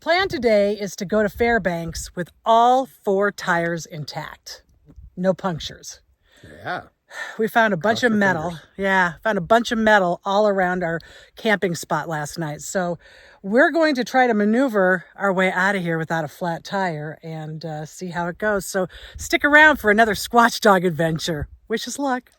plan today is to go to Fairbanks with all 4 tires intact. No punctures. Yeah. We found a bunch of metal. Yeah, found a bunch of metal all around our camping spot last night. So we're going to try to maneuver our way out of here without a flat tire and see how it goes. So stick around for another Sqwatch Dog adventure. Wish us luck.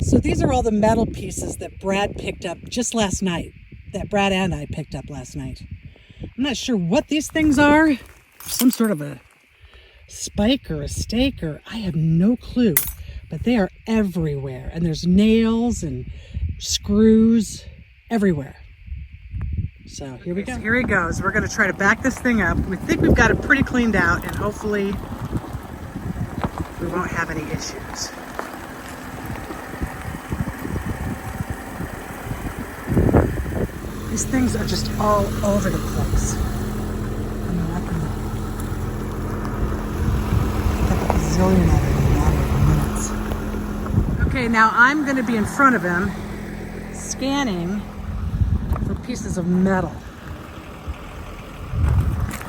So these are all the metal pieces that Brad picked up just last night, that Brad and I picked up last night. I'm not sure what these things are. Some sort of a spike or a stake, or I have no clue, but they are everywhere. And there's nails and screws everywhere. So here we go. Here he goes. We're going to try to back this thing up. We think we've got it pretty cleaned out, and hopefully we won't have any issues. These things are just all over the place. I mean, I can get a zillion of them in a matter of minutes. Okay, now I'm going to be in front of him, scanning for pieces of metal,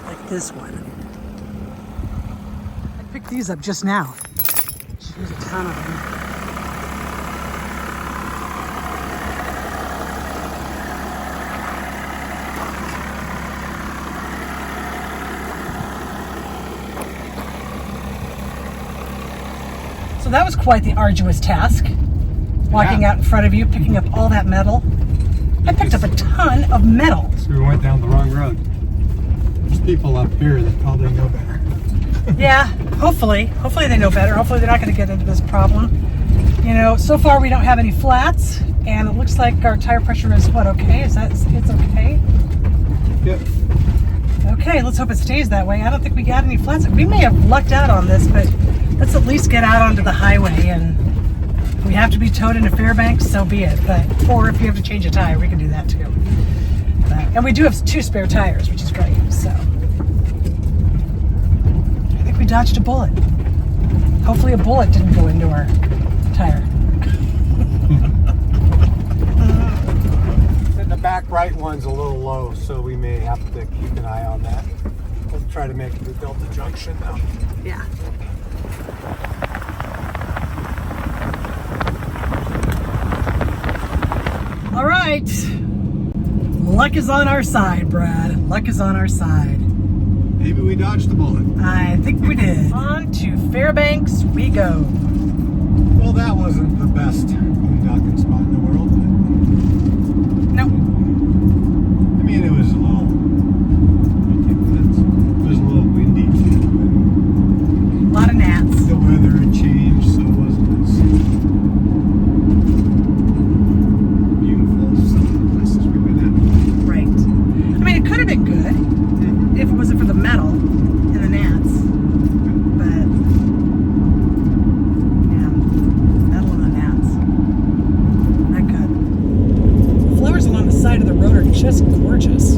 like this one. I picked these up just now. There's a ton of them. So that was quite the arduous task, walking out in front of you, picking up all that metal. I picked up a ton of metal. So we went down the wrong road. There's people up here that probably know better. Yeah, hopefully they know better. Hopefully they're not going to get into this problem. You know, so far we don't have any flats, and it looks like our tire pressure is what, okay? It's okay? Yep. Okay, let's hope it stays that way. I don't think we got any flats. We may have lucked out on this, but let's at least get out onto the highway, and if we have to be towed into Fairbanks, so be it. Or if you have to change a tire, we can do that too. And we do have 2 spare tires, which is great, so. I think we dodged a bullet. Hopefully a bullet didn't go into our tire. The back right one's a little low, so we may have to keep an eye on that. We'll try to make it to Delta Junction now. Yeah. All right. Luck is on our side, Brad. Luck is on our side. Maybe we dodged the bullet. I think we did. On to Fairbanks we go. Well, that wasn't the best boondocking spot in the world. Nope. I mean, it was a little... It was a little windy, too. A lot of gnats. The weather had changed, so it wasn't as beautiful as some of the places we went at. Right. I mean, it could have been good if it wasn't for the metal and the gnats. But, yeah, metal and the gnats. Not good. The flowers along the side of the road are just gorgeous.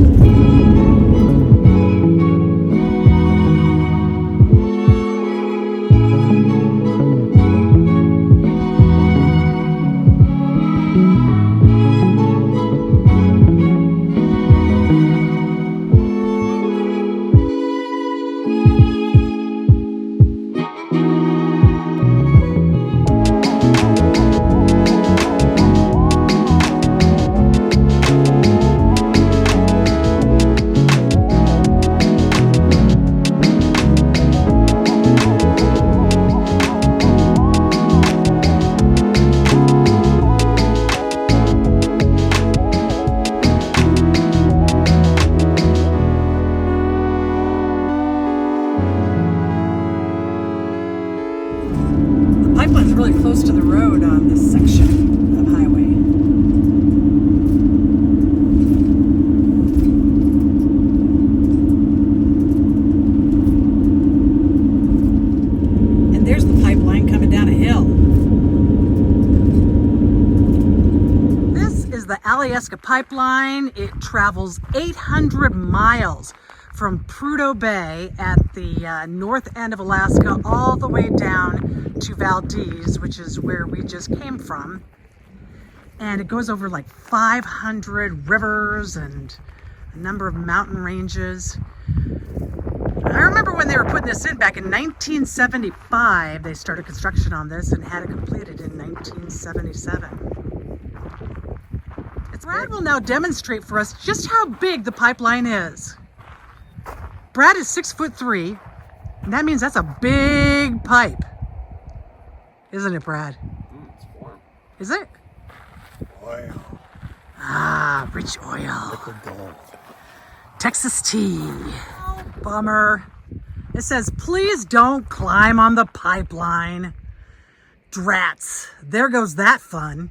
Pipeline's really close to the road on this section of highway. And there's the pipeline coming down a hill. This is the Alyeska pipeline. It travels 800 miles from Prudhoe Bay at the north end of Alaska all the way down to Valdez, which is where we just came from. And it goes over like 500 rivers and a number of mountain ranges. I remember when they were putting this in back in 1975, they started construction on this and had it completed in 1977. Brad will now demonstrate for us just how big the pipeline is. Brad is 6'3", and that means that's a big pipe. Isn't it, Brad? It's warm. Is it? Oil. Ah, rich oil. Liquid gold. Texas tea. Oh, bummer. It says, please don't climb on the pipeline. Drats. There goes that fun.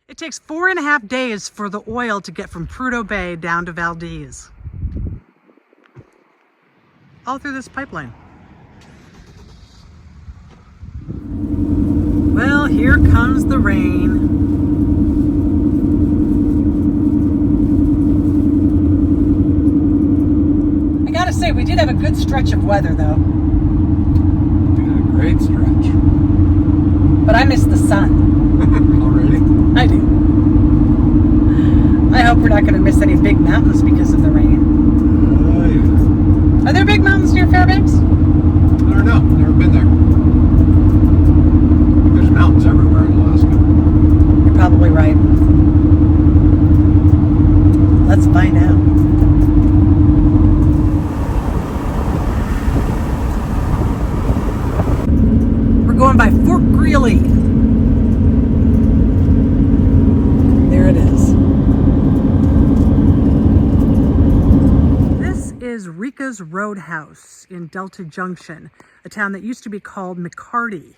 It takes 4.5 days for the oil to get from Prudhoe Bay down to Valdez. All through this pipeline. Well, here comes the rain. I gotta say, we did have a good stretch of weather though. We had a great stretch. But I miss the sun. Already? I do. I hope we're not going to miss any big mountains because of the rain. Oh, yeah. Are there big mountains near Fairbanks? I don't know. Never been there. There's mountains everywhere in Alaska. You're probably right. Let's find out. We're going by Fort Greely. There it is. This is Ryka's Roadhouse in Delta Junction, a town that used to be called McCarty.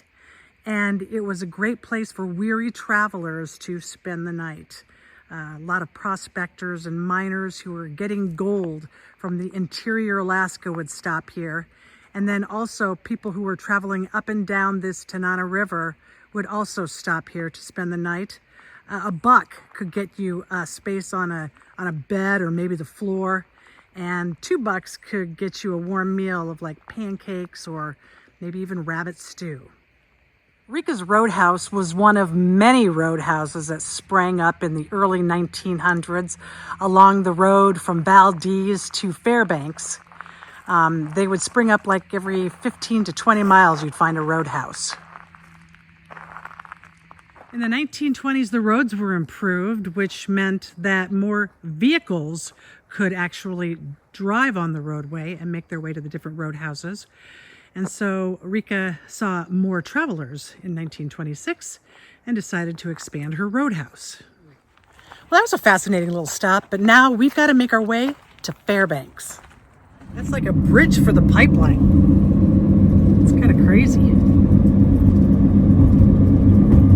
And it was a great place for weary travelers to spend the night. A lot of prospectors and miners who were getting gold from the interior Alaska would stop here. And then also people who were traveling up and down this Tanana River would also stop here to spend the night. A buck could get you space on a bed or maybe the floor, and $2 could get you a warm meal of like pancakes or maybe even rabbit stew. Ryka's Roadhouse was one of many roadhouses that sprang up in the early 1900s along the road from Valdez to Fairbanks. They would spring up like every 15 to 20 miles you'd find a roadhouse. In the 1920s, the roads were improved, which meant that more vehicles could actually drive on the roadway and make their way to the different roadhouses. And so Ryka saw more travelers in 1926 and decided to expand her roadhouse. Well, that was a fascinating little stop, but now we've got to make our way to Fairbanks. That's like a bridge for the pipeline. It's kind of crazy.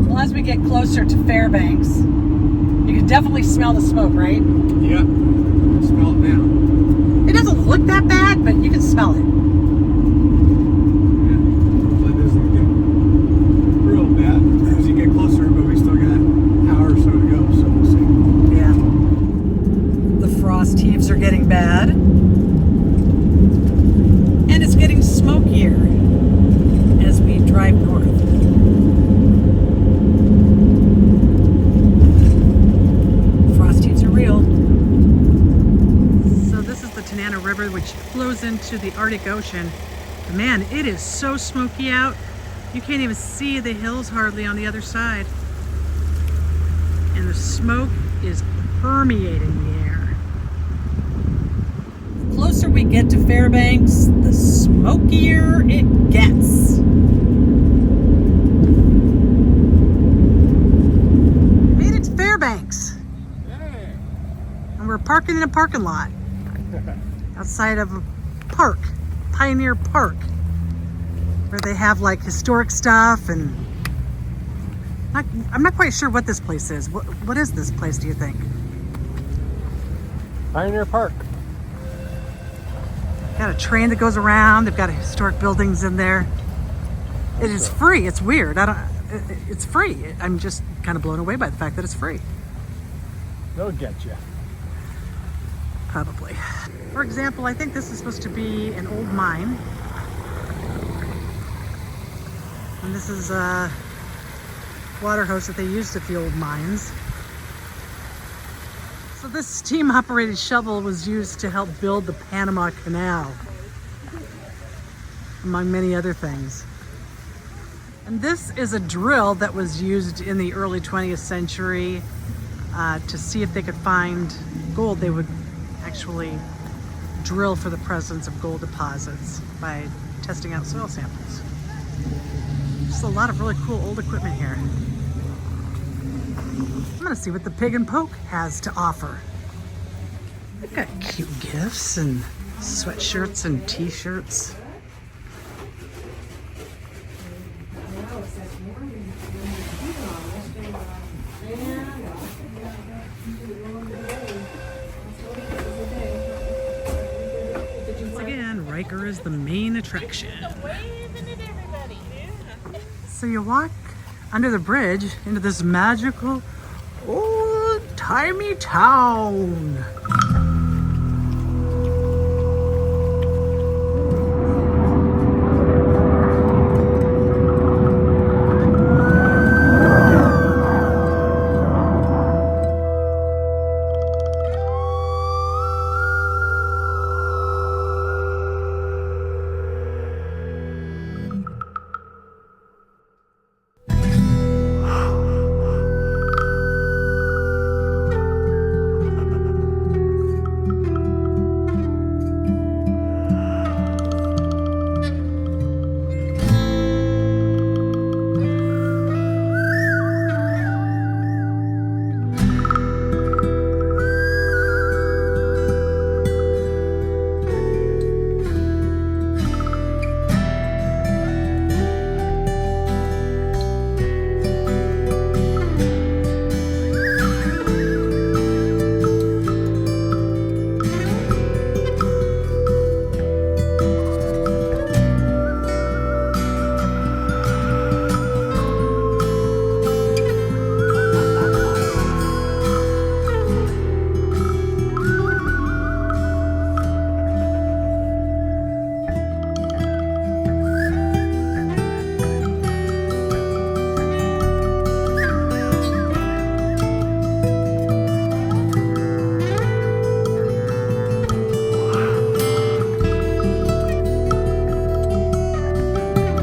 Well, as we get closer to Fairbanks, you can definitely smell the smoke, right? Yeah. I smell it now. It doesn't look that bad, but you can smell it. Hopefully it doesn't get real bad as you get closer, but we still got an hour or so to go, so we'll see. Yeah. The frost heaves are getting bad. And it's getting smokier as we drive north. Frost heaves are real. So this is the Tanana River, which flows into the Arctic Ocean. But man, it is so smoky out. You can't even see the hills hardly on the other side. And the smoke is permeating the air. The closer we get to Fairbanks, the smokier it gets. Made it to Fairbanks. Hey. And we're parking in a parking lot outside of a park, Pioneer Park, where they have like historic stuff, and I'm not quite sure what this place is. What is this place, do you think? Pioneer Park. Got a train that goes around. They've got historic buildings in there. It is free. It's weird. It's free. I'm just kind of blown away by the fact that it's free. They'll get you. Probably. For example, I think this is supposed to be an old mine. And this is a water hose that they used at the old mines. So this steam-operated shovel was used to help build the Panama Canal, among many other things. And this is a drill that was used in the early 20th century to see if they could find gold. They would actually drill for the presence of gold deposits by testing out soil samples. Just a lot of really cool old equipment here. I'm gonna see what the Pig and Poke has to offer. They've got cute gifts and sweatshirts and t-shirts. Once again, Rykyr is the main attraction. So you walk under the bridge into this magical old-timey town.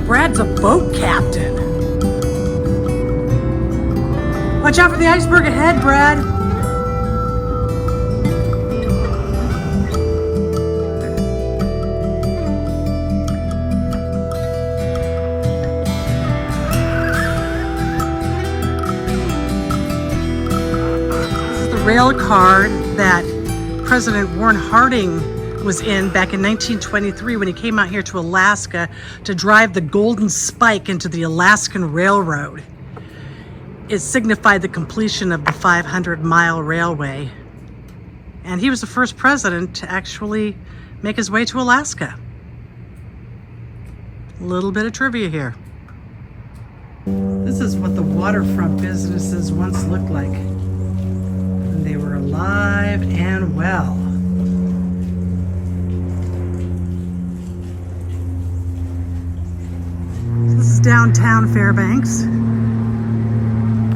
Brad's a boat captain. Watch out for the iceberg ahead, Brad. This is the rail car that President Warren Harding was in back in 1923 when he came out here to Alaska to drive the Golden Spike into the Alaskan Railroad. It signified the completion of the 500-mile railway. And he was the first president to actually make his way to Alaska. A little bit of trivia here. This is what the waterfront businesses once looked like. And they were alive and well. This is downtown Fairbanks.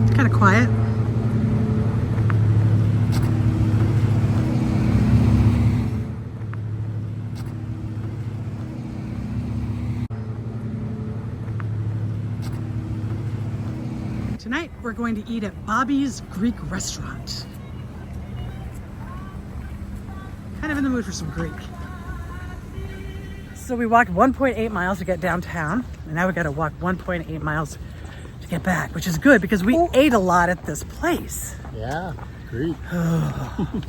It's kind of quiet. Tonight we're going to eat at Bobby's Greek restaurant. Kind of in the mood for some Greek. So we walked 1.8 miles to get downtown, and now we got to walk 1.8 miles to get back, which is good because we ate a lot at this place. Yeah, great.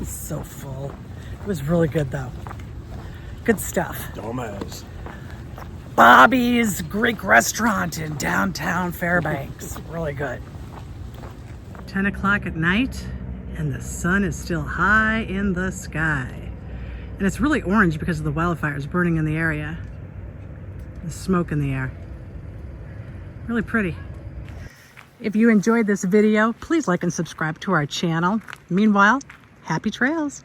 So full. It was really good though. Good stuff. Dumbass. Bobby's Greek restaurant in downtown Fairbanks. Really good. 10 o'clock at night, and the sun is still high in the sky. And it's really orange because of the wildfires burning in the area. The smoke in the air. Really pretty. If you enjoyed this video, please like and subscribe to our channel. Meanwhile, happy trails.